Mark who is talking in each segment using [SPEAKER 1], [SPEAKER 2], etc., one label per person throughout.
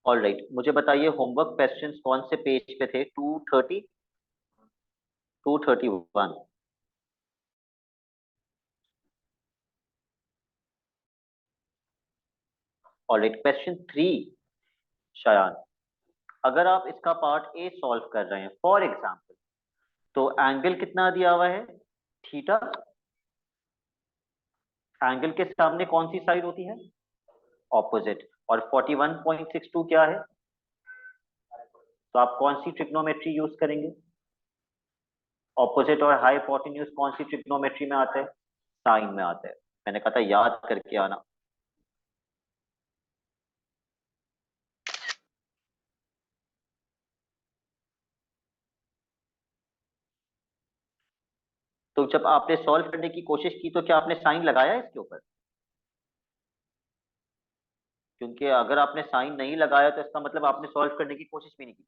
[SPEAKER 1] All right, मुझे बताइए homework questions कौन से पेज पे थे? 230, 231। All right, question 3। शायान, अगर आप इसका पार्ट ए सॉल्व कर रहे हैं फॉर एग्जाम्पल, तो एंगल कितना दिया हुआ है? थीटा। एंगल के सामने कौन सी साइड होती है? ऑपोजिट। और 41.62 क्या है? तो आप कौन सी ट्रिग्नोमेट्री यूज करेंगे? ऑपोजिट और हाइपोटेन्यूज कौन सी ट्रिग्नोमेट्री में आते हैं? साइन में आते हैं। मैंने कहा था याद करके आना। तो जब आपने सॉल्व करने की कोशिश की तो क्या आपने साइन लगाया इसके ऊपर? क्योंकि अगर आपने साइन नहीं लगाया तो इसका मतलब आपने सॉल्व करने की कोशिश भी नहीं की।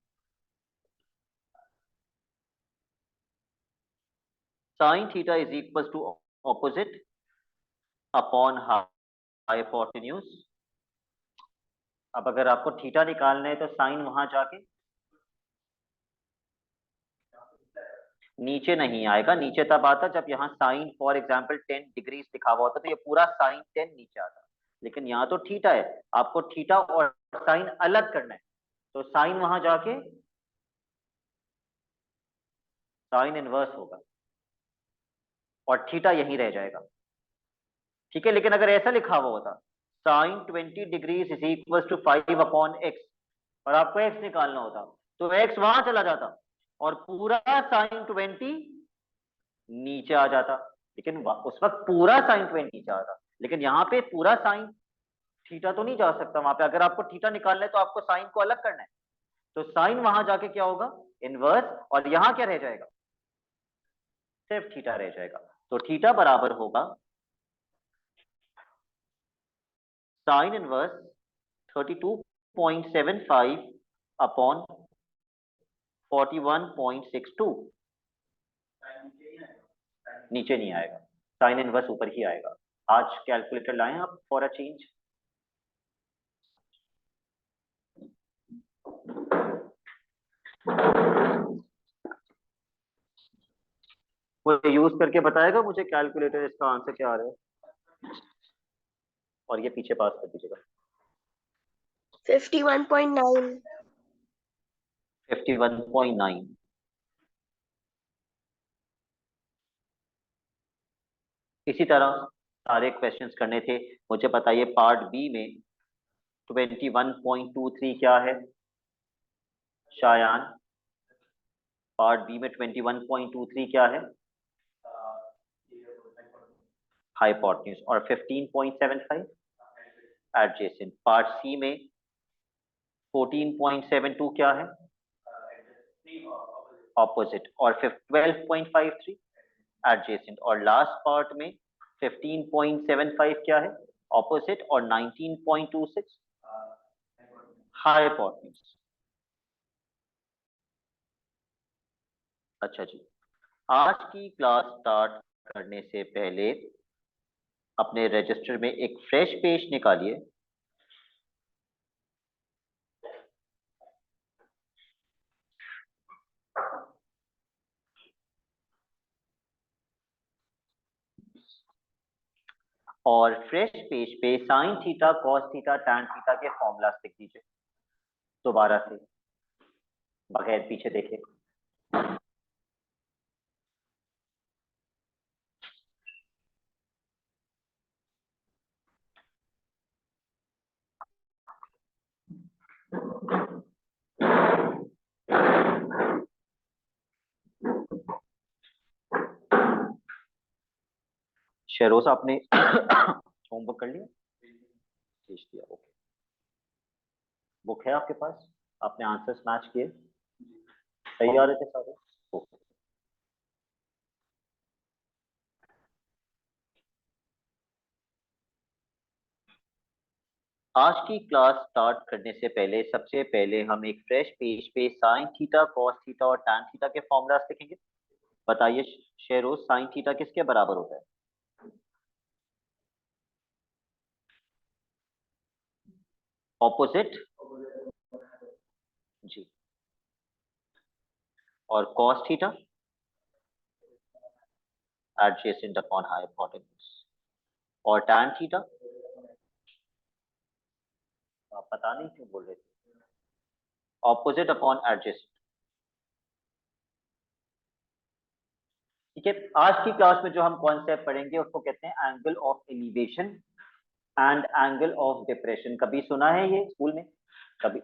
[SPEAKER 1] Sine theta is equal to opposite upon hypotenuse. अब अगर आपको थीटा निकालना है तो साइन वहां जाके नीचे नहीं आएगा। नीचे तब आता जब यहाँ साइन फॉर एग्जाम्पल 10 डिग्री लिखा हुआ होता तो ये पूरा साइन 10 नीचे आता। लेकिन यहाँ तो थीटा है, आपको थीटा और साइन अलग करना है, तो साइन वहां जाके साइन इनवर्स होगा और थीटा यहीं रह जाएगा। ठीक है, लेकिन अगर ऐसा लिखा हुआ होता sine 20 degree is equal to 5/x और आपको x निकालना होता, तो x वहां चला जाता और पूरा साइन 20 नीचे आ जाता। लेकिन उस वक्त पूरा साइन 20 नीचे आता, लेकिन यहाँ पे पूरा साइन थीटा तो नहीं जा सकता वहां पे। अगर आपको थीटा निकालना है तो आपको साइन को अलग करना है, तो साइन वहां जाके क्या होगा? इनवर्स। और यहाँ क्या रह जाएगा? सिर्फ थीटा रह जाएगा। तो थीटा बराबर होगा साइन इनवर्स 32.75 अपॉन 41.62। नीचे नहीं आएगा, साइन इनवर्स ऊपर ही आएगा। आज कैलकुलेटर लाएं आप फॉर अ चेंज। वो यूज करके बताएगा मुझे कैलकुलेटर इसका आंसर क्या आ रहा है। और ये पीछे पास कर दीजिएगा।
[SPEAKER 2] 51.9।
[SPEAKER 1] 51.9। इसी तरह सारे क्वेश्चंस करने थे। मुझे बताइए पार्ट बी में 21.23 क्या है? शायान, पार्ट बी में 21.23 क्या है? हाइपोटेन्यूज। और 15.75 एडजेसेंट। पार्ट सी में 14.72 क्या है? ऑपोजिट। और 12.53 एडजेसेंट। और लास्ट पार्ट में 15.75 क्या है? ऑपोजिट। और 19.26 हाइपोटेन्यूज। अच्छा जी, आज की क्लास स्टार्ट करने से पहले अपने रजिस्टर में एक फ्रेश पेज निकालिए और फ्रेश पेज पे sine theta, cos theta, tan theta के फॉर्मूलास लिख दीजिए दोबारा से, बगैर पीछे देखे। शेरोज, आपने होमवर्क कर लिया? भेज दिया, ओके। बुक है आपके पास? आपने आंसर्स मैच किए? सही आ रहे थे सारे? ओके। आज की क्लास स्टार्ट करने से पहले सबसे पहले हम एक फ्रेश पेज पे साइन थीटा, कॉस थीटा और टैन थीटा के फॉर्मूलास लिखेंगे। बताइए शेरोज, साइन थीटा किसके बराबर होता है? ऑपोजिट जी, और cos theta adjacent upon hypotenuse, और tan थीटा आप पता नहीं क्यों बोल रहे थे, ऑपोजिट अपॉन एडजेसेंट। ठीक है, आज की क्लास में जो हम कॉन्सेप्ट पढ़ेंगे उसको कहते हैं angle of elevation and angle of depression. कभी सुना है ये स्कूल में? कभी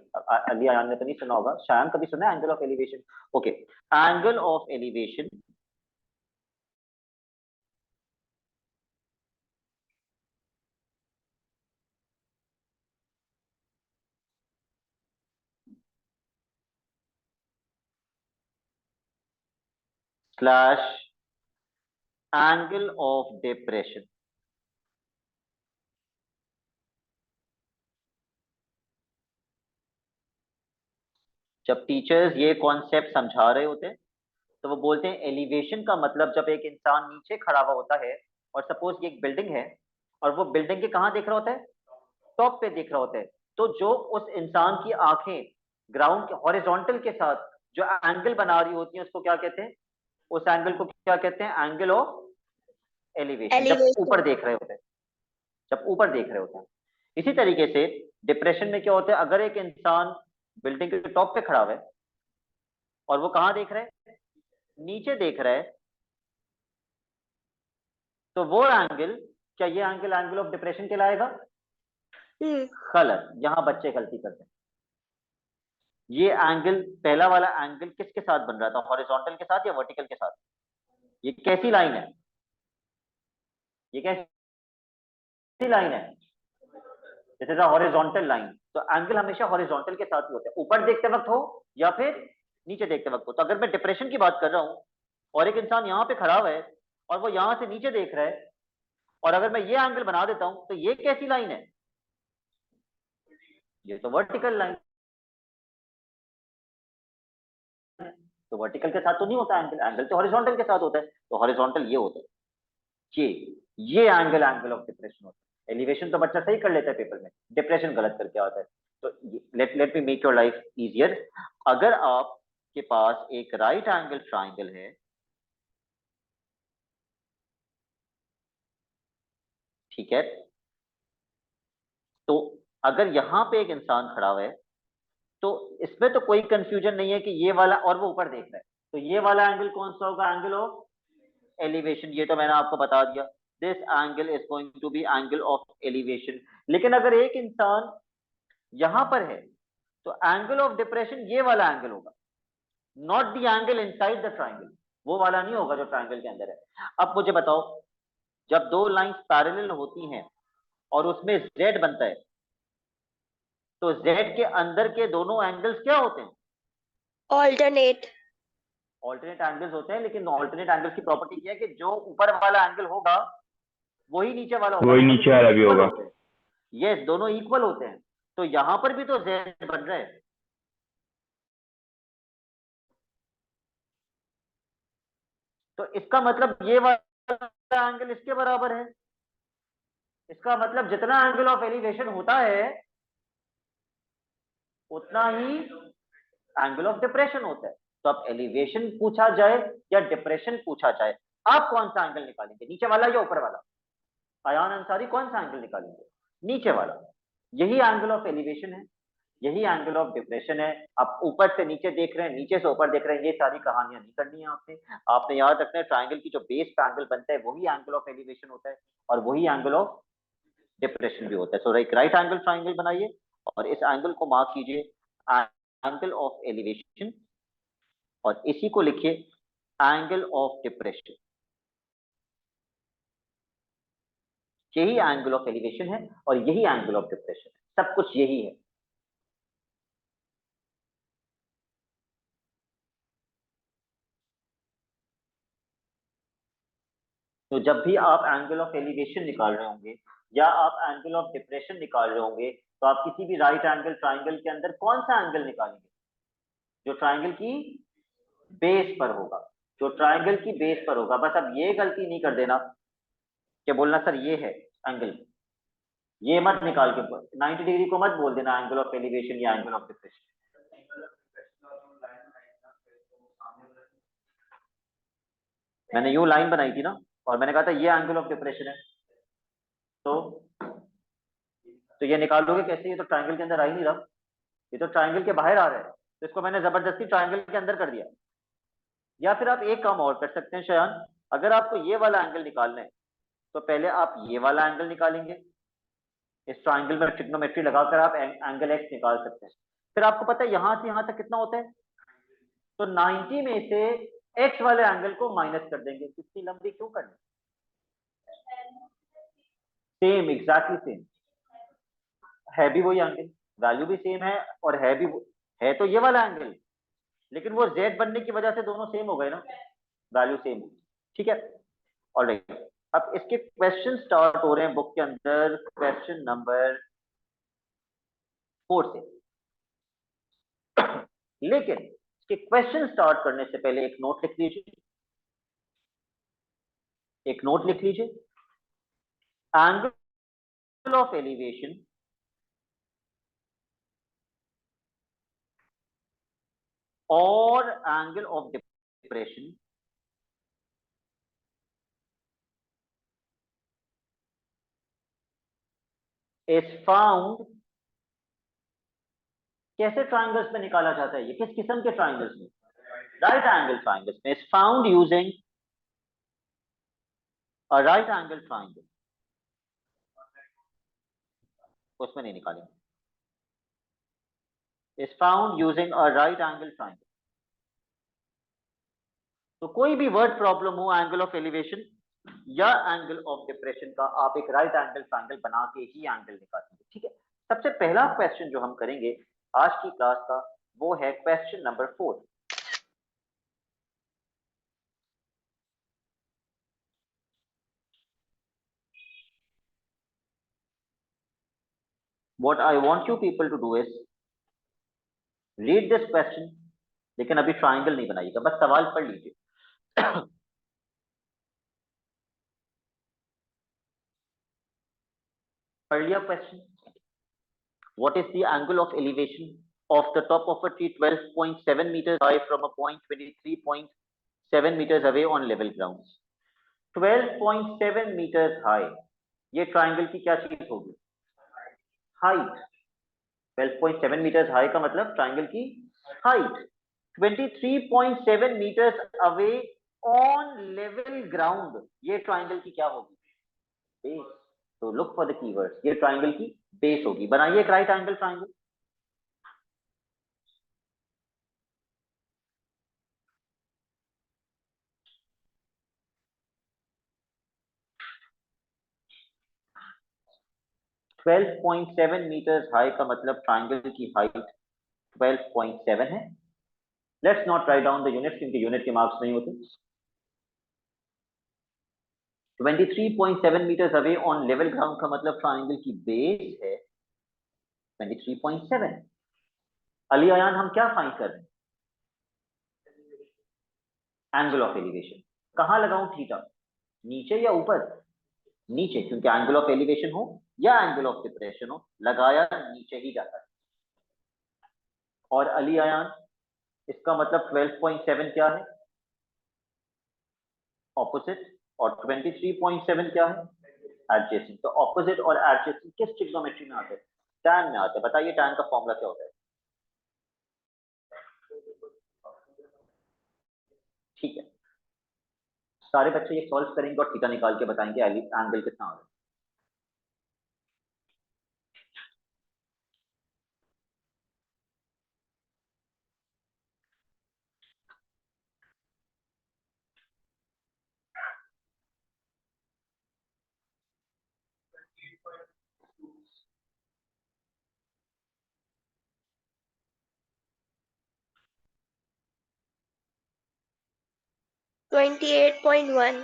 [SPEAKER 1] अली आयान ने तो नहीं सुना होगा, शायद कभी सुना है angle of elevation? Okay, angle of elevation slash angle of depression. जब टीचर्स ये कॉन्सेप्ट समझा रहे होते हैं तो वो बोलते हैं एलिवेशन का मतलब जब एक इंसान नीचे खड़ा हुआ होता है और सपोज ये एक बिल्डिंग है और वो बिल्डिंग के कहाँ देख रहा होता है, टॉप पे देख रहा होता है, तो जो उस इंसान की आंखें ग्राउंड के हॉरिजॉन्टल के साथ जो एंगल बना रही होती हैं उसको क्या कहते हैं? उस एंगल को क्या कहते हैं? Angle of elevation. जब ऊपर
[SPEAKER 2] एलिवेशन।
[SPEAKER 1] देख रहे होते हैं, जब ऊपर देख रहे होते हैं। इसी तरीके से डिप्रेशन में क्या होता है, अगर एक इंसान बिल्डिंग के टॉप पे खड़ा हुआ है और वो कहाँ देख रहा है? नीचे देख रहा है, तो वो एंगल, क्या ये एंगल एंगल ऑफ डिप्रेशन कहलाएगा? गलत, यहां बच्चे गलती करते हैं। ये एंगल, पहला वाला एंगल किसके साथ बन रहा था, हॉरिजॉन्टल के साथ या वर्टिकल के साथ? ये कैसी लाइन है, ये कैसी लाइन है? This is a horizontal line. तो एंगल हमेशा हॉरिजॉन्टल के साथ ही होता है, ऊपर देखते वक्त हो या फिर नीचे देखते वक्त हो। तो अगर मैं डिप्रेशन की बात कर रहा हूं और एक इंसान यहाँ पे खड़ा हुआ है और वो यहां से नीचे देख रहा है, और अगर मैं ये एंगल बना देता हूं तो ये कैसी लाइन है? ये तो वर्टिकल लाइन। तो वर्टिकल के साथ तो नहीं होता एंगल, एंगल तो हॉरिजॉन्टल के साथ होता है। तो हॉरिजॉन्टल ये होता है, ये ये एंगल एंगल ऑफ डिप्रेशन होता है। एलिवेशन तो बच्चा सही कर लेता है पेपर में, डिप्रेशन गलत करके आता है। तो let me make your life easier. अगर आपके पास एक राइट एंगल ट्राइंगल है, ठीक है, तो अगर यहाँ पे एक इंसान खड़ा हुआ है तो इसमें तो कोई कंफ्यूजन नहीं है कि ये वाला, और वो ऊपर देख रहा है, तो ये वाला एंगल कौन सा होगा? Angle of elevation. ये तो मैंने आपको बता दिया, this angle is going to be angle of elevation. लेकिन अगर एक इंसान यहां पर है तो एंगल ऑफ डिप्रेशन ये वाला एंगल होगा, not the angle inside the triangle. वो वाला नहीं होगा जो ट्राइंगल के अंदर है। अब मुझे बताओ, जब दो लाइंस पैरेलल होती हैं और उसमें जेड बनता है, तो जेड के अंदर के दोनों एंगल्स क्या होते हैं?
[SPEAKER 2] ऑल्टरनेट।
[SPEAKER 1] ऑल्टरनेट एंगल्स होते हैं, लेकिन ऑल्टरनेट एंगल्स की प्रॉपर्टी क्या है कि जो ऊपर वाला एंगल होगा वही नीचे वाला होगा,
[SPEAKER 3] वही
[SPEAKER 1] मतलब
[SPEAKER 3] नीचे
[SPEAKER 1] दोनों
[SPEAKER 3] वाला भी
[SPEAKER 1] इक्वल
[SPEAKER 3] होगा।
[SPEAKER 1] होते हैं। यस, दोनों इक्वल होते हैं। तो यहां पर भी तो जेड बन रहा है, तो इसका मतलब ये वाला एंगल इसके बराबर है। इसका मतलब जितना एंगल ऑफ एलिवेशन होता है उतना ही एंगल ऑफ डिप्रेशन होता है। तो अब एलिवेशन पूछा जाए या डिप्रेशन पूछा जाए, आप कौन सा एंगल निकालेंगे, नीचे वाला या ऊपर वाला? अयान अंसारी कौन सा एंगल निकालेंगे? नीचे वाला। यही एंगल ऑफ एलिवेशन है, यही एंगल ऑफ डिप्रेशन है। आप ऊपर से नीचे देख रहे हैं, नीचे से ऊपर देख रहे हैं, ये सारी कहानियां नहीं करनी है आपने। आपने याद रखना है ट्राइंगल की जो बेस पे एंगल बनता है वही एंगल ऑफ एलिवेशन होता है, और वही एंगल ऑफ डिप्रेशन भी होता है। सो एक राइट एंगल ट्राइंगल बनाइए और इस एंगल को मार्क कीजिए एंगल ऑफ एलिवेशन, और इसी को लिखिए एंगल ऑफ डिप्रेशन। यही एंगल ऑफ एलिवेशन है और यही एंगल ऑफ डिप्रेशन है, सब कुछ यही है। तो जब भी आप एंगल ऑफ एलिवेशन निकाल रहे होंगे या आप एंगल ऑफ डिप्रेशन निकाल रहे होंगे, तो आप किसी भी राइट एंगल ट्राइंगल के अंदर कौन सा एंगल निकालेंगे? जो ट्राइंगल की बेस पर होगा, जो ट्राइंगल की बेस पर होगा। बस अब ये गलती नहीं कर देना कि बोलना सर ये है एंगल, ये मत निकाल के 90 डिग्री को मत बोल देना एंगल ऑफ एलिवेशन या एंगल ऑफ डिप्रेशन। मैंने यूं लाइन बनाई थी ना, और मैंने कहा था ये एंगल ऑफ डिप्रेशन है। तो ये निकालोगे कैसे? ये तो ट्राइंगल के अंदर आ ही नहीं रहा, ये तो ट्राइंगल के बाहर आ रहा है, तो इसको मैंने जबरदस्ती ट्राइंगल के अंदर कर दिया। या फिर आप एक काम और कर सकते हैं शयान, अगर आपको ये वाला एंगल निकालना है तो पहले आप ये वाला एंगल निकालेंगे, इस ट्राइंगल में ट्रिग्नोमेट्री लगाकर आप एंगल एक्स निकाल सकते हैं। फिर आपको पता है यहां से यहां तक कितना होता है, तो 90 में से एक्स वाले एंगल को माइनस कर देंगे। कितनी लंबी क्यों करनी? सेम, एग्जैक्टली सेम, है भी वही एंगल, वैल्यू भी सेम है, और है भी है तो ये वाला एंगल, लेकिन वो z बनने की वजह से दोनों सेम हो गए ना, वैल्यू सेम हो। ठीक है, ऑलराइट। अब इसके क्वेश्चन स्टार्ट हो रहे हैं बुक के अंदर, क्वेश्चन नंबर 4 से। लेकिन इसके क्वेश्चन स्टार्ट करने से पहले एक नोट लिख लीजिए, एक नोट लिख लीजिए। एंगल ऑफ एलिवेशन और angle of depression is found. कैसे ट्राइंगल्स में निकाला जाता है? ये किस किस्म के ट्राइंगल्स में? राइट एंगल ट्राइंगल्स में। Is found using a right angle triangle. उसमें नहीं निकालेंगे। Is found using a right angle triangle. तो कोई भी वर्ड प्रॉब्लम हो एंगल ऑफ एलिवेशन या एंगल ऑफ डिप्रेशन का, आप एक राइट एंगल ट्राइंगल बना के ही एंगल निकालेंगे। ठीक है, सबसे पहला क्वेश्चन जो हम करेंगे आज की क्लास का वो है question number 4। What I want you people to do is read this question, लेकिन अभी ट्राइंगल नहीं बनाइएगा, बस सवाल पढ़ लीजिए। पढ़ लिया question? What is the angle of elevation of the top of a tree 12.7 meters high from a point 23.7 meters away on level ground? 12.7 meters high, ये ट्राइंगल की क्या चीज होगी? हाइट। 12.7 मीटर्स हाई का मतलब ट्राइंगल की height. 23.7 metres away on level ground, ये triangle की क्या होगी? बेस। तो लुक फॉर द कीवर्ड्स, ये ट्राइंगल की बेस होगी। बनाइए एक right angle triangle. Twelve point seven metres high का मतलब ट्राइंगल की हाइट 12.7 है। Let's not write down the unit, क्योंकि यूनिट के मार्क्स नहीं होते। 23.7 metres away on level ground का मतलब ट्राइंगल की बेस है 23.7। अली अयान, हम क्या फाइंड कर रहे हैं? Angle of elevation. कहां लगाऊं थीटा? नीचे या ऊपर? नीचे, क्योंकि एंगल ऑफ एलिवेशन हो या एंगल ऑफ डिप्रेशन हो, लगाया नीचे ही जाता है। और अली अयान, इसका मतलब 12.7 क्या है? ऑपोजिट। और 23.7 क्या है? एडजेसेंट। तो ऑपोजिट और एडजेसेंट किस ट्रिग्नोमेट्री में आते हैं? टैन में आते हैं। बताइए टैन का फॉर्मूला क्या होता है? ठीक है, सारे बच्चे ये सॉल्व करेंगे और थीटा निकाल के बताएंगे एंगल कितना होगा।
[SPEAKER 2] $28.1.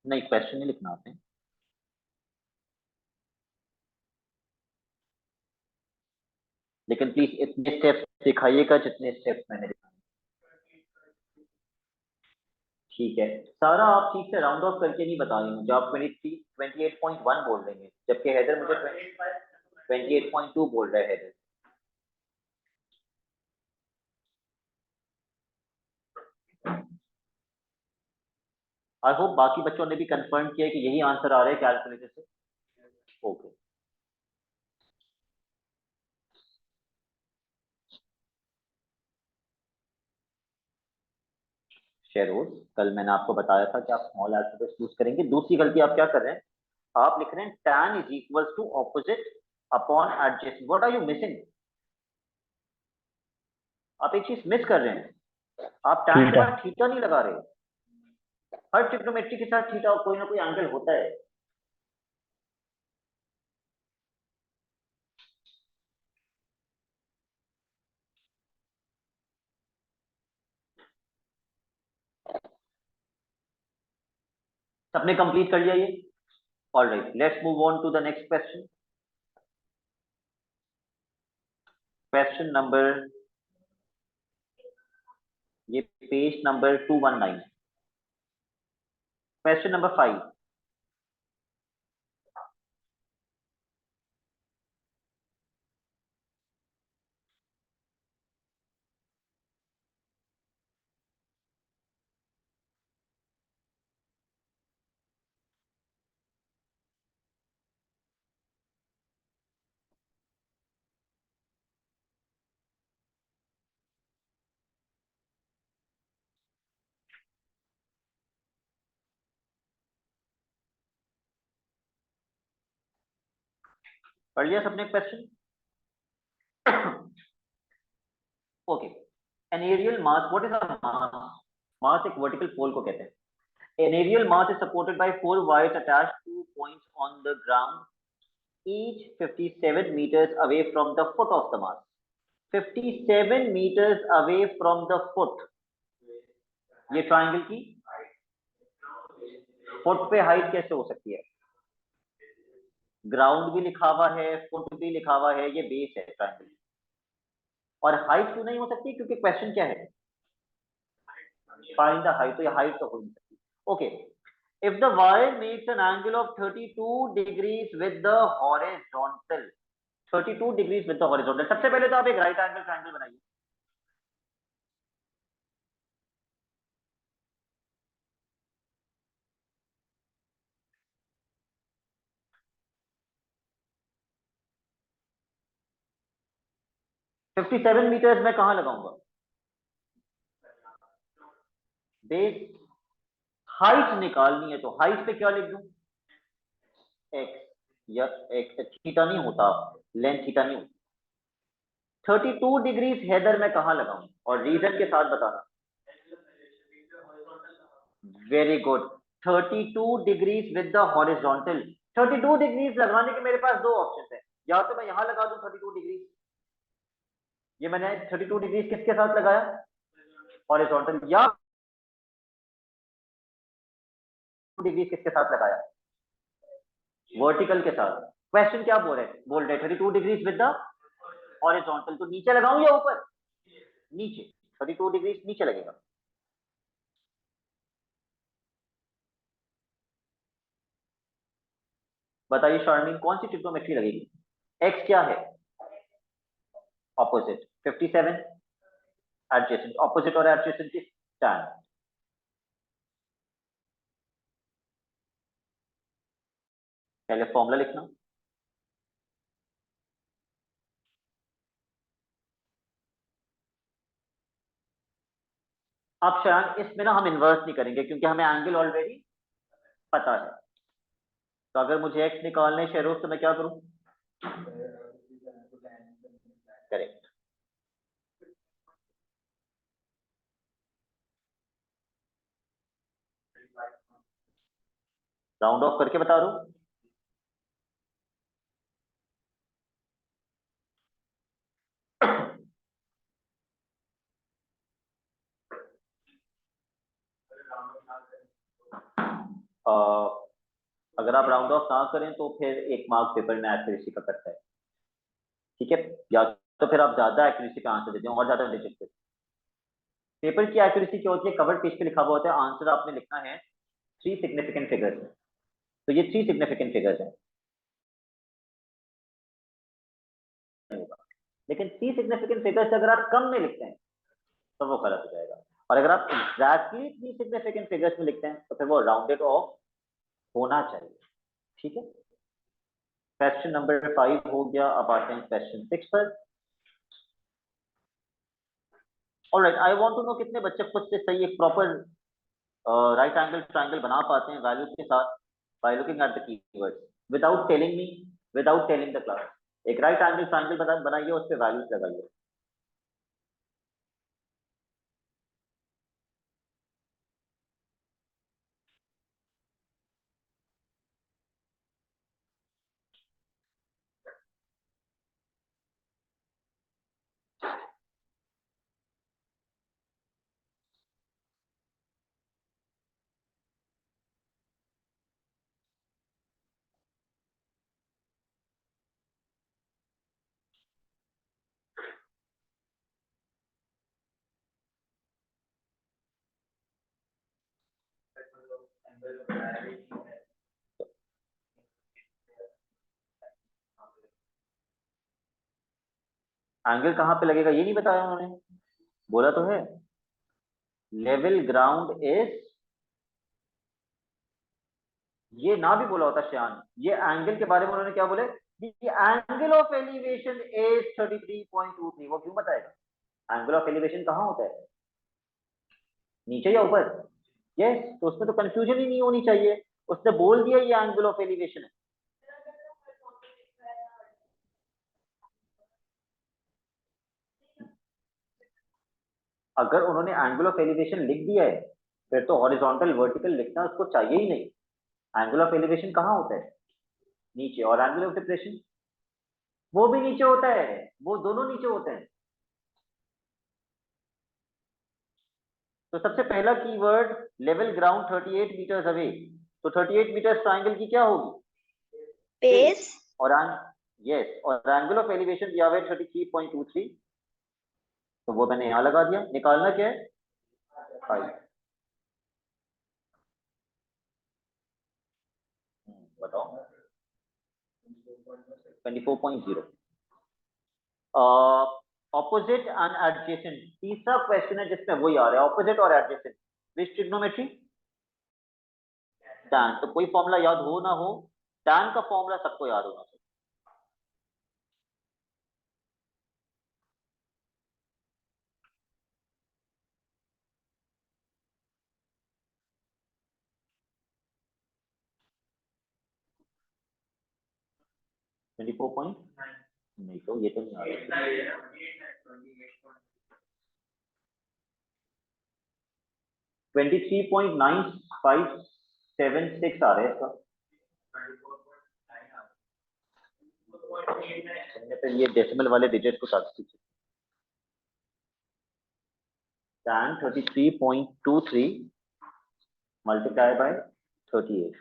[SPEAKER 1] नहीं, क्वेश्चन नहीं लिखना आपने, लेकिन प्लीज इतने स्टेप्स दिखाइएगा जितने स्टेप्स मैंने दिखाए। ठीक है, सारा आप ठीक से राउंड ऑफ करके नहीं बता रही मुझे। आप 28.1 बोल रहे हैं, जबकि हेडर मुझे 28.2 बोल रहा है हेडर। आई होप बाकी बच्चों ने भी कंफर्म किया है कि यही आंसर आ रहा है कैलकुलेटर से। ओके, शेरोज, कल मैंने आपको बताया था कि आप स्मॉल अल्फाबेट यूज करेंगे। दूसरी गलती आप क्या कर रहे हैं, आप लिख रहे हैं tan is equal to opposite upon adjacent. What are you missing? आप एक चीज मिस कर रहे हैं, आप tan के
[SPEAKER 3] थीटा।
[SPEAKER 1] बाद थीटा नहीं लगा रहे। हर ट्रिग्नोमेट्री के साथ थीटा कोई ना कोई एंगल होता है। सबने कंप्लीट कर लिया ये? Alright, let's move on to the next question. Question number, ये पेज नंबर 219, क्वेश्चन नंबर 5। पढ़ लिया सबने question? Okay, an aerial mast, what is a mast? Mast एक वर्टिकल पोल को कहते हैं। An aerial mass is supported by 4 wires attached to points on the ground, each 57 meters away from the foot of the mass. 57 meters away from the foot. ये triangle की foot पे height कैसे हो सकती है? ग्राउंड भी लिखा हुआ है, फुट भी लिखा हुआ है, ये बेस है ट्राइंगल। और हाइट क्यों नहीं हो सकती? क्योंकि क्वेश्चन क्या है, फाइंड द हाइट, तो ये हाइट तो हो नहीं सकती। Okay, if the wire makes an angle of 32 degrees with the horizontal, 32 degrees with the horizontal, सबसे पहले तो आप एक राइट एंगल ट्राइंगल बनाइए। फिफ्टी सेवन मीटर्स में कहां लगाऊंगा? बेस। हाइट निकालनी है तो हाइट पे क्या लिख दूं? एक्स, या एक्स थीटा नहीं होता, लेंथ थीटा नहीं होता। 32 डिग्रीज हैदर में कहां लगाऊं, और रीजन के साथ बताना। Very good, 32 degrees with the horizontal. 32 degrees लगाने के मेरे पास दो ऑप्शन है, या तो मैं यहां लगा दूं 32 डिग्रीज, ये मैंने 32 डिग्रीज किसके साथ लगाया? हॉरिजॉन्टल। या डिग्रीज किसके साथ लगाया? वर्टिकल के साथ। क्वेश्चन क्या बोल रहे 32 डिग्रीज विद द हॉरिजॉन्टल, तो नीचे लगाऊं या ऊपर? नीचे। 32 डिग्रीज नीचे लगेगा। बताइए शार्मिन, कौन सी ट्रिग्नोमेट्री लगेगी? एक्स क्या है? ऑपोजिट। 57 एडजेसेंट, ऑपोजिट और एडजेसेंट की tan। पहले फॉर्मूला लिखना। अब शायद इसमें ना हम इन्वर्स नहीं करेंगे क्योंकि हमें एंगल ऑलरेडी पता है। तो अगर मुझे एक्स निकालने शेरोज तो मैं क्या करूं? करेक्ट। राउंड ऑफ करके बता रहा हूं। अगर आप राउंड ऑफ ना करें तो फिर एक मार्क पेपर में एक्यूरेसी का करता है, ठीक है? या तो फिर आप ज्यादा एक्यूरेसी पे आंसर देते हैं और ज्यादा डिजिट पे। पेपर की एक्यूरेसी क्या होती है? कवर पेज पे लिखा हुआ होता है आंसर आपने लिखना है 3 सिग्निफिकेंट फिगर्स में, तो ये 3 सिग्निफिकेंट फिगर्स है। लेकिन 3 सिग्निफिकेंट फिगर्स अगर आप कम में लिखते हैं तो वो गलत हो जाएगा। और अगर आप एग्जैक्टली 3 सिग्निफिकेंट फिगर्स में लिखते हैं तो फिर वो राउंडेड ऑफ होना चाहिए। ठीक है, क्वेश्चन नंबर 5 हो गया। अब आते हैं क्वेश्चन 6 पर। Alright, I want to know कितने बच्चे खुद से सही एक प्रॉपर राइट एंगल ट्रायंगल बना पाते हैं वैल्यूज के साथ by looking at the keywords without telling me, without telling the class. एक राइट एंगल ट्रायंगल बनाइए, उस पर वैल्यूज लगाइए। एंगल कहाँ पे लगेगा ये नहीं बताया उन्होंने, बोला तो है लेवल ग्राउंड इज, ये ना भी बोला होता श्यान। ये एंगल के बारे में उन्होंने क्या बोले, एंगल ऑफ एलिवेशन इज 33.23। वो क्यों बताएगा? एंगल ऑफ एलिवेशन कहाँ होता है, नीचे या ऊपर? यस, तो उसमें तो कंफ्यूजन ही नहीं होनी चाहिए, उसने बोल दिया ये एंगल ऑफ एलिवेशन है। अगर उन्होंने एंगल ऑफ एलिवेशन लिख दिया है फिर तो हॉरिजॉन्टल वर्टिकल लिखना उसको चाहिए ही नहीं। एंगल ऑफ एलिवेशन कहाँ होता है, नीचे। और एंगल ऑफ डिप्रेशन वो भी नीचे होता है, वो दोनों नीचे होते हैं। तो सबसे पहला keyword level ground 38 metres away, तो 38 मीटर्स ट्राइंगल की क्या होगी,
[SPEAKER 2] Base.
[SPEAKER 1] और यस, और एंगल ऑफ एलिवेशन दिया हुआ है 33.23, तो वो मैंने यहां लगा दिया। निकालना क्या है, 5। बताओ 24.0। ऑपोजिट एंड एडजेसेंट, तीसरा क्वेश्चन है जिसमें वही आ रहा है, ऑपोजिट और एडजेसेंट विच ट्रिग्नोमेट्री, टैन। तो कोई फॉर्मूला याद हो ना हो, टैन का फॉर्मूला सबको याद होना चाहिए। ट्वेंटी फोर पॉइंट, नहीं तो ये तो नहीं आ रहा। 23.9576 आ रहा है इसका। फिर ये डेसिमल वाले डिजिट को काट दीजिए। tan 33.23 multiply by 38।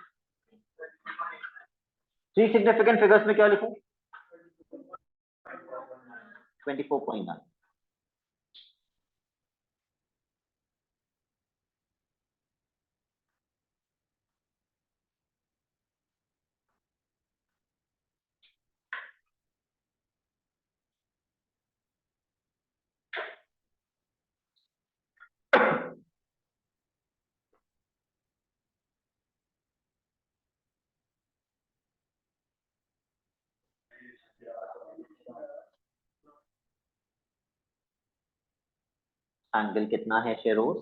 [SPEAKER 1] Three significant figures में क्या लिखूं, 24.9। एंगल कितना है Sheroz,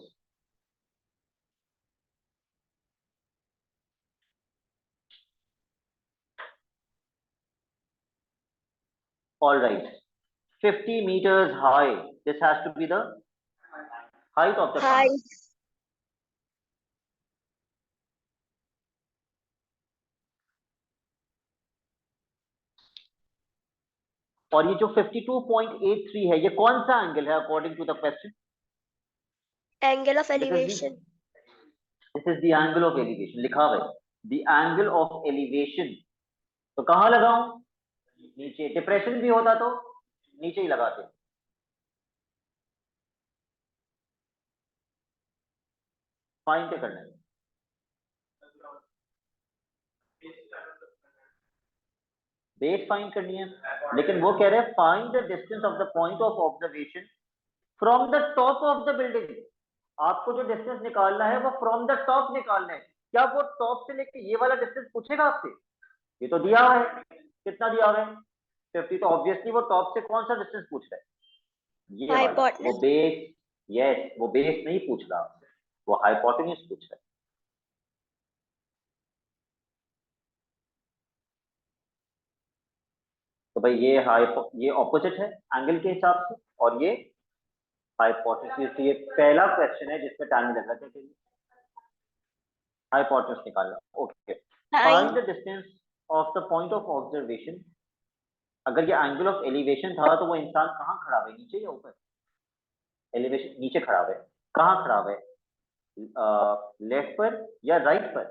[SPEAKER 1] all right, 50 meters high, this has to be the height of the
[SPEAKER 2] Height.
[SPEAKER 1] trunk। और ये जो 52.83 है ये कौन सा एंगल है according to the question,
[SPEAKER 2] Angle of elevation.
[SPEAKER 1] This is the angle of elevation, लिखा हुआ है द एंगल ऑफ एलिवेशन। तो कहां लगाऊं, नीचे। डिप्रेशन भी होता तो नीचे ही लगाते। फाइंड क्या करना है, बेस फाइंड करनी है, लेकिन वो कह रहे हैं find the distance of the point of observation from the top of the building. आपको जो डिस्टेंस निकालना है वो फ्रॉम द टॉप निकालना है। क्या वो टॉप से लेके ये वाला डिस्टेंस पूछेगा आपसे? ये तो दिया हुआ है, कितना दिया हुआ है 50, तो ऑब्वियसली वो टॉप से कौन सा डिस्टेंस पूछ रहा है? ये वाला। वो
[SPEAKER 2] हाइपोटेन्यूज।
[SPEAKER 1] बेस, यस, वो बेस नहीं पूछ रहा आपसे, वो हाइपोटेन्यूज पूछ रहा है। तो भाई ये ऑपोजिट है एंगल के हिसाब से, और ये हाइपोटेन्यूज। ये पहला क्वेश्चन है जिसमें टाइम लग रहा है, हाइपोटेन्यूज निकालना। Okay,
[SPEAKER 2] sine.
[SPEAKER 1] Find the distance of the point of observation. अगर ये एंगल ऑफ एलिवेशन था तो वो इंसान कहाँ खड़ा है, नीचे या ऊपर? एलिवेशन नीचे खड़ा है, कहाँ खड़ा है? लेफ्ट पर या राइट पर?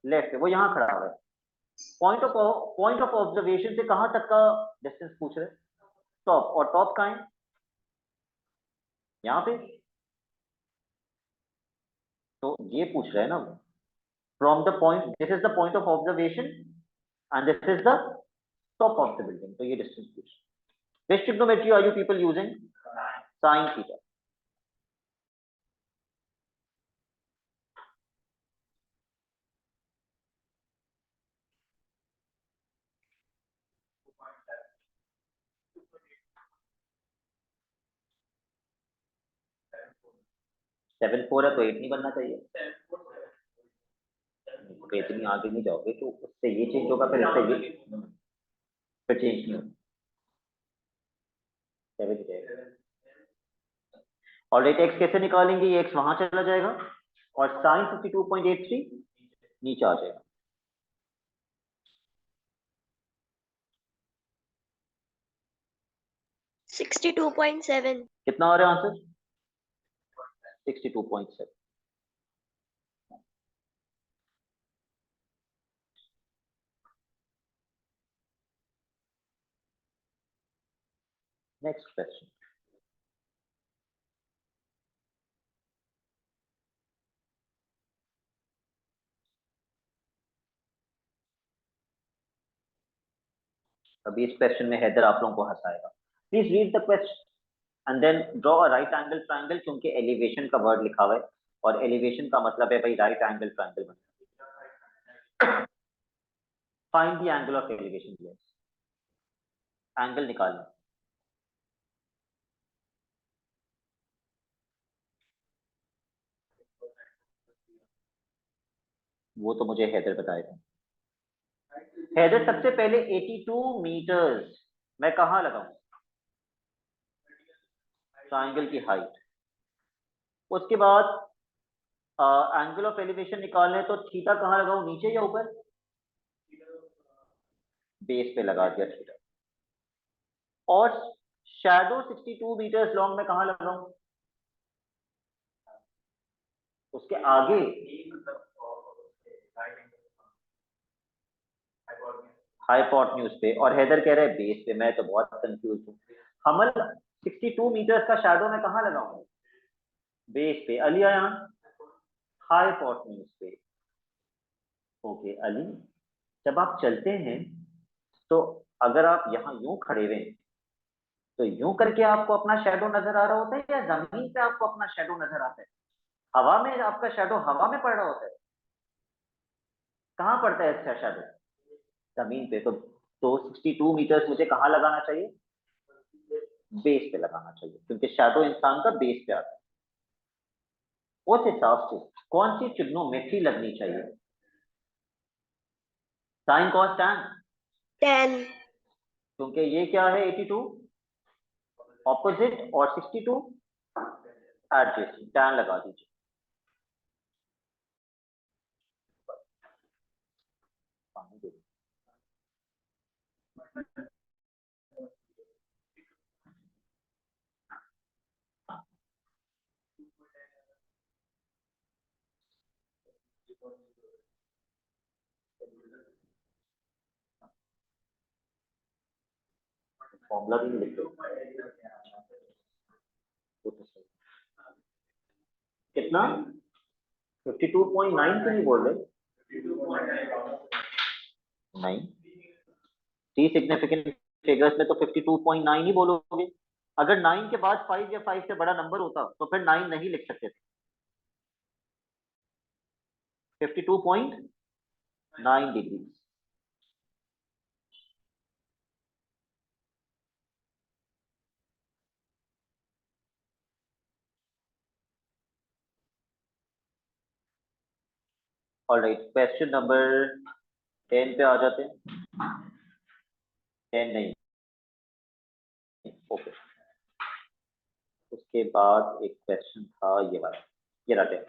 [SPEAKER 1] लेफ्ट पे, वो यहाँ खड़ा है। पॉइंट ऑफ ऑब्जर्वेशन से कहाँ तक का डिस्टेंस पूछ रहे? टॉप, और टॉप कहाँ है? यहाँ पे। तो ये पूछ रहे हैं ना, from the point, this is the point of observation and this is the top of the building, तो ये डिस्टेंस पूछ। Which trigonometry are you people using? Sin theta. Seven four है तो 8 नहीं बनना चाहिए, तो इतनी आगे नहीं जाओगे तो उससे ये चेंज होगा, फिर इससे ये फिर चेंज नहीं होगा, 7 ही जाएगा। और रेट एक्स कैसे निकालेंगे? ये एक्स वहां चला जाएगा और साइन 52.83 नीचे आ जाएगा।
[SPEAKER 2] $62.7।
[SPEAKER 1] कितना आ रहा है आंसर? 62.7। Next question. अभी इस क्वेश्चन में हैदर आप लोगों को हंसाएगा। Please read the question and then draw a right angle triangle, क्योंकि एलिवेशन का वर्ड लिखा हुआ है और एलिवेशन का मतलब है भाई राइट एंगल ट्रायंगल बना। Find the angle of elevation, angle निकालना। वो तो मुझे हैदर बताएगा। हैदर सबसे पहले 82 मीटर्स मैं कहाँ लगाऊं? ट्रायंगल की हाइट। उसके बाद एंगल ऑफ एलिवेशन निकालना है तो थीटा कहाँ लगाऊं, नीचे या ऊपर? बेस पे लगा दिया थीटा। और शैडो 62 मीटर्स लॉन्ग में कहाँ लगाऊं? उसके आगे। हाइपोटेन्यूज पे, और हैदर कह रहा है बेस पे। मैं तो बहुत कंफ्यूज हूँ। हमल 62 मीटर्स का शैडो मैं कहाँ लगाऊं? बेस पे। अली आया हाइपोटेन्यूज पे। ओके अली, जब आप चलते हैं तो अगर आप यहाँ यूं खड़े हुए हैं तो यूं करके आपको अपना शैडो नजर आ रहा होता है, या जमीन पे आपको अपना शैडो नजर आता है? हवा में आपका शैडो हवा में पड़ रहा होता है? कहाँ पड़ता है इसका शैडो? जमीन पे। तो 62 मीटर्स मुझे कहाँ लगाना चाहिए? बेस पे लगाना चाहिए, क्योंकि शैडो इंसान का बेस पे आता है। उस हिसाब से कौन सी ट्रिग्नोमेट्री लगनी चाहिए? Sine cos tan.
[SPEAKER 2] 10।
[SPEAKER 1] क्योंकि ये क्या है 82 ऑपोजिट और 62 एडजेसेंट, टैन लगा दीजिए। फॉर्मूला भी नहीं लिख दो। कितना? 52.9 तो नहीं बोल रहे? नहीं, थ्री सिग्निफिकेंट फिगर्स में तो 52.9 ही बोलोगे। अगर 9 के बाद 5 या 5 से बड़ा नंबर होता तो फिर 9 नहीं लिख सकते थे। 52.9 डिग्री। ऑलराइट, क्वेश्चन नंबर 10 पे आ जाते हैं। 10 नहीं, ओके। उसके बाद एक क्वेश्चन था ये वाला, ये रहा 10।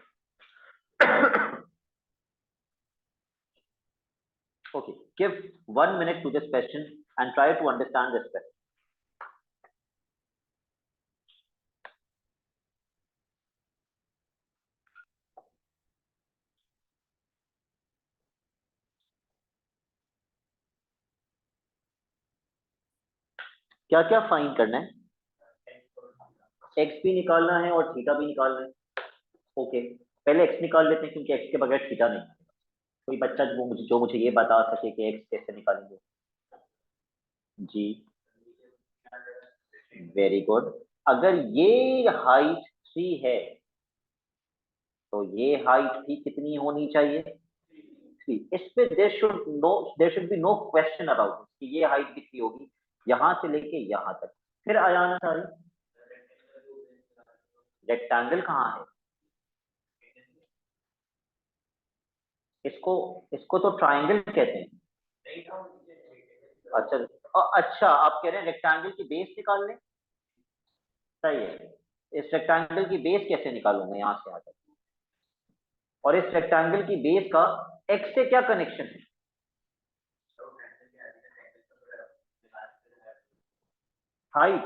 [SPEAKER 1] Okay, give 1 minute to this question and try to understand this question. क्या क्या फाइंड करना है? एक्स भी निकालना है और थीटा भी निकालना है। ओके, पहले एक्स निकाल लेते हैं क्योंकि एक्स के बगैर थीटा नहीं। कोई बच्चा जो मुझे ये बता सके कि एक्स कैसे निकालेंगे? जी, वेरी गुड। अगर ये हाइट 3 है तो ये हाइट भी कितनी होनी चाहिए? 3। इस पे there should be no question about कि ये हाइट कितनी होगी यहां से लेके यहां तक। फिर आया ना सारी, रेक्टेंगल कहाँ है? इसको इसको तो ट्राइंगल कहते हैं। अच्छा, अच्छा आप कह रहे हैं रेक्टेंगल की बेस निकाल लें? सही है। इस रेक्टेंगल की बेस कैसे निकालूंगा यहां से आकर? और इस रेक्टेंगल की बेस का एक्स से क्या कनेक्शन है? हाइट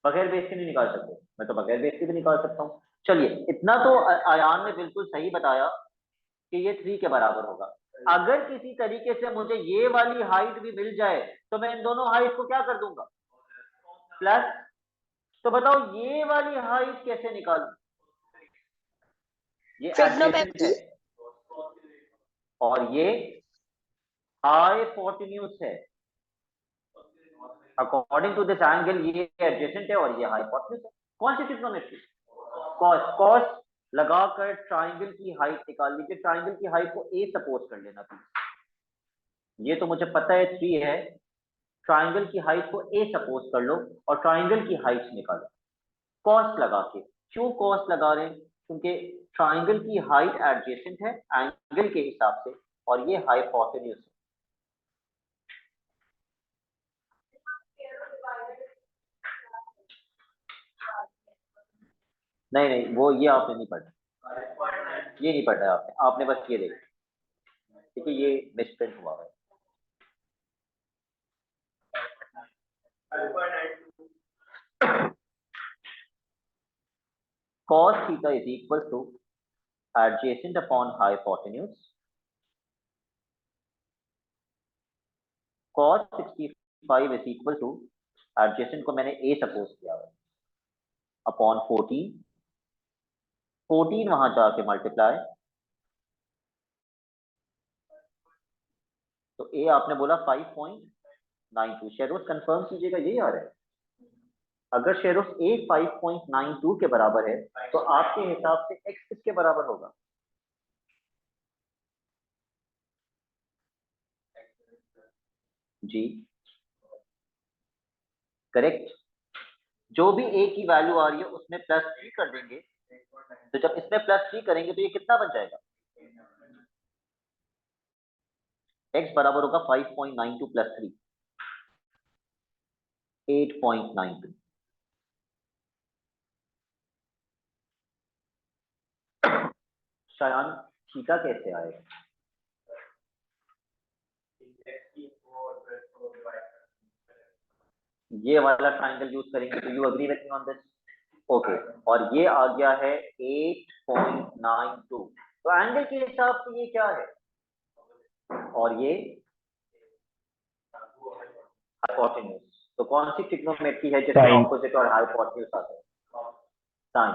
[SPEAKER 1] बगैर बेस के नहीं निकाल सकते। मैं तो बगैर बेस के भी निकाल सकता हूँ। चलिए, इतना तो आयान ने बिल्कुल सही बताया कि ये 3 के बराबर होगा। अगर किसी तरीके से मुझे ये वाली हाइट भी मिल जाए तो मैं इन दोनों हाइट को क्या कर दूंगा? प्लस। तो बताओ ये वाली हाइट कैसे निकालूं? ये एडजेसेंट है
[SPEAKER 2] Trigonometry.
[SPEAKER 1] और ये हाइपोटेन्यूज है। अकॉर्डिंग टू दिस एंगल ये एडजेसेंट है और ये हाइपोटेन्यूज है। कौन सी ट्रिग्नोमेट्री? कॉस। कॉस लगाकर ट्राइंगल की हाइट निकाल लीजिए। ट्राइंगल की हाइट को ए सपोज कर लेना प्लीज। ये तो मुझे पता है 3 है। ट्राइंगल की हाइट को ए सपोज कर लो और ट्राइंगल की हाइट निकालो कॉस लगा के। क्यों कॉस लगा रहे हैं? क्योंकि ट्राइंगल की हाइट एडजेसेंट है एंगल के हिसाब से और ये हाइपोटेन्यूज है। नहीं नहीं, वो ये आपने नहीं पढ़ा, ये नहीं पढ़ा है आपने। आपने बस ये देखा, ठीक है? ये मिसप्रिंट हुआ है। cos theta is equal to adjacent upon hypotenuse. cos 65 is equal to adjacent को मैंने a सपोज किया है अपॉन 14। 14 वहां जाके मल्टीप्लाई, तो a आपने बोला 5.92। शेरोस कंफर्म कीजिएगा, यही आ रहा है? अगर शेरोस a 5.92 के बराबर है तो आपके हिसाब से x किसके बराबर होगा? जी करेक्ट। जो भी a की वैल्यू आ रही है उसमें +3 कर देंगे। तो जब इसमें +3 करेंगे तो ये कितना बन जाएगा? x बराबर होगा 5.92 + 3, 8.92। शायान थीटा कैसे आएगा? ये वाला ट्राइंगल यूज करेंगे। तो you agree with me on this? Okay, और ये आ गया है 8.92। तो एंगल के हिसाब से ये क्या है? और ये हाइपोटेन्यूज। तो कौन सी ट्रिग्नोमेट्री है जिसमें
[SPEAKER 3] साइन।
[SPEAKER 1] ऑपोजिट और हाइपोटेन्यूज आते हैं? साइन,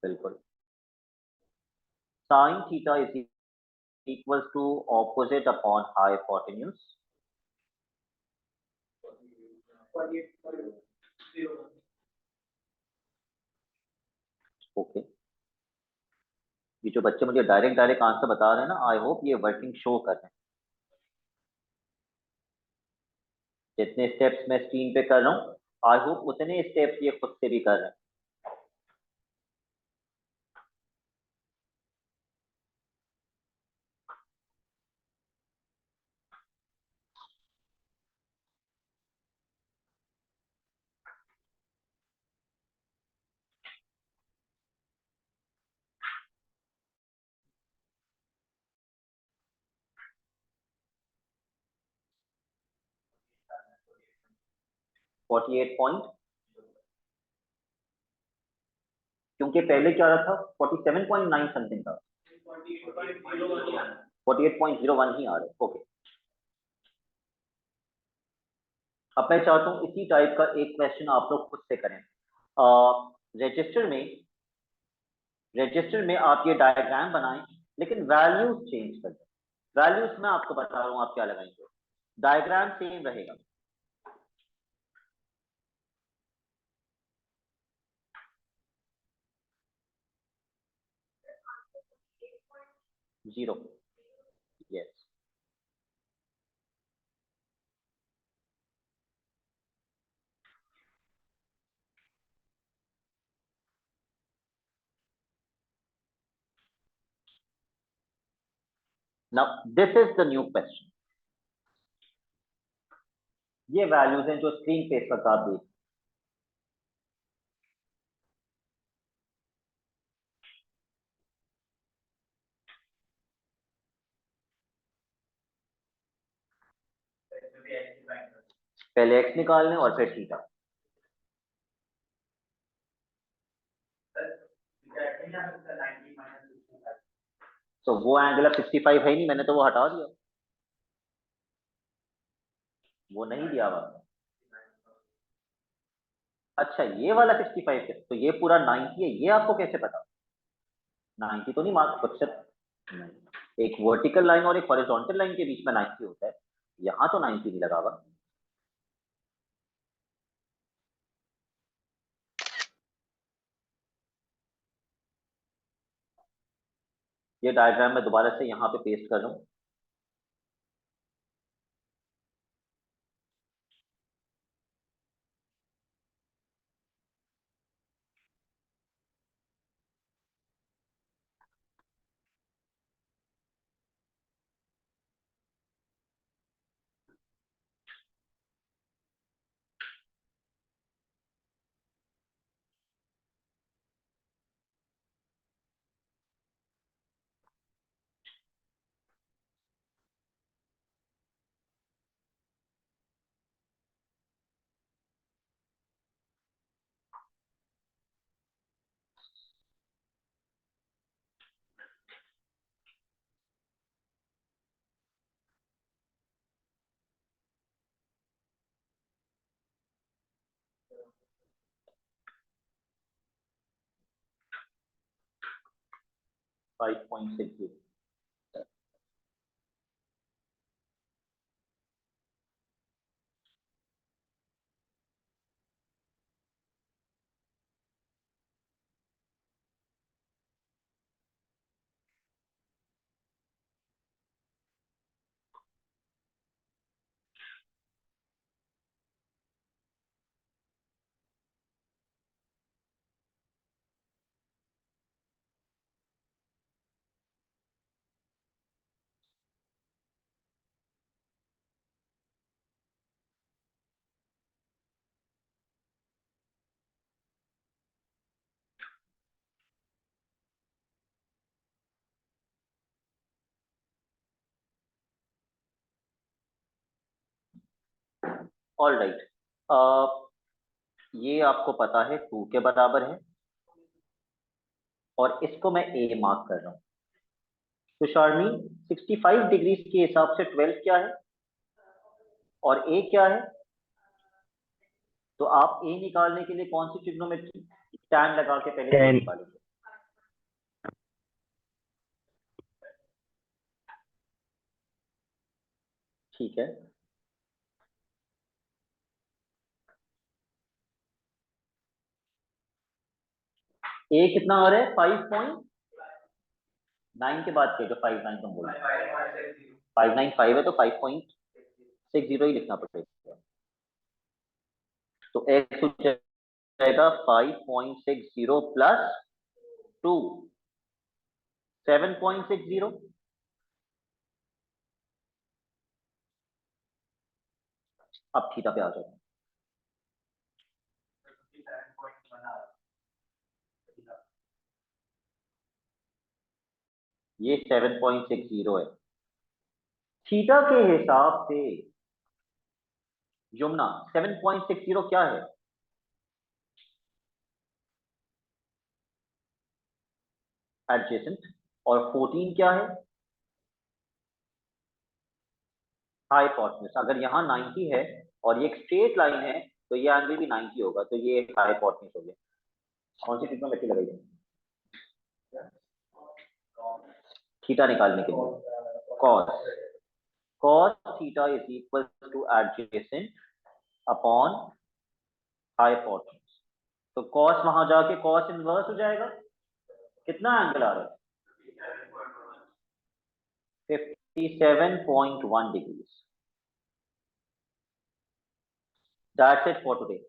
[SPEAKER 1] बिल्कुल। Sign theta is equals to opposite upon hypotenuse. Okay, ये जो बच्चे मुझे डायरेक्ट डायरेक्ट आंसर बता रहे हैं ना, आई होप ये वर्किंग शो कर रहे हैं। जितने स्टेप्स मैं स्क्रीन पे कर रहा हूँ, आई होप उतने स्टेप्स ये खुद से भी कर रहे हैं। फोर्टी एट पॉइंट, क्योंकि पहले क्या रहा था, 47.9 समथिंग था, 48.01 ही आ रहा है। ओके, अब मैं चाहता हूँ इसी टाइप का एक क्वेश्चन आप लोग खुद से करें। रजिस्टर में आप ये डायग्राम बनाएं, लेकिन वैल्यूज चेंज कर दें। वैल्यूज मैं आपको बता रहा हूँ आप क्या लगाएंगे, डायग्राम सेम रहेगा। Zero, yes. Now this is the new question. ये वैल्यूज हैं जो स्क्रीन पे इस वक्त आप देख, पहले एक्स निकालने और फिर थीटा। तो वो एंगल अब 65 है ही नहीं, मैंने तो वो हटा दिया, वो नहीं दिया हुआ। अच्छा, ये वाला 65 है, तो ये पूरा 90 है, ये आपको कैसे पता? 90 तो नहीं मार्क क्वेश्चन, एक वर्टिकल लाइन और एक हॉरिजॉन्टल लाइन के बीच में 90 होता है, यहाँ तो 90 नहीं लगा हुआ। ये डायग्राम मैं दोबारा से यहाँ पे पेस्ट कर रहा हूँ। Five point six, all right. ये आपको पता है 2 के बराबर है, और इसको मैं ए मार्क कर रहा हूँ। तो शार्मी, 65 डिग्री के हिसाब से 12 क्या है और ए क्या है? तो आप ए निकालने के लिए कौन सी ट्रिग्नोमेट्री, टैन लगा के पहले ए निकालेंगे। ठीक है, ए कितना आ रहा है 5.9 के बाद क्या जो 59 तुम बोल रहे 595 है तो 5.60 ही लिखना पड़ेगा। तो एक्स हो जाएगा 5.60 प्लस 2 7.60। अब थीटा पे आ जाओ। ये 7.60 है। थीटा के हिसाब से यमुना 7.60 क्या है? एडजेसेंट। और 14 क्या है? हाइपोटेन्यूज। अगर यहाँ 90 है और ये एक स्ट्रेट लाइन है तो ये एंगल भी 90 होगा, तो ये एक हाइपोटेन्यूज हो गया। कौन सी ट्रिग्नोमेट्री लगाई? थीटा निकालने के लिए cos. cos theta is equal to adjacent upon hypotenuse। तो cos वहां जाके cos इनवर्स हो जाएगा। कितना एंगल आ रहा है? 57.1 degrees. That's it for today.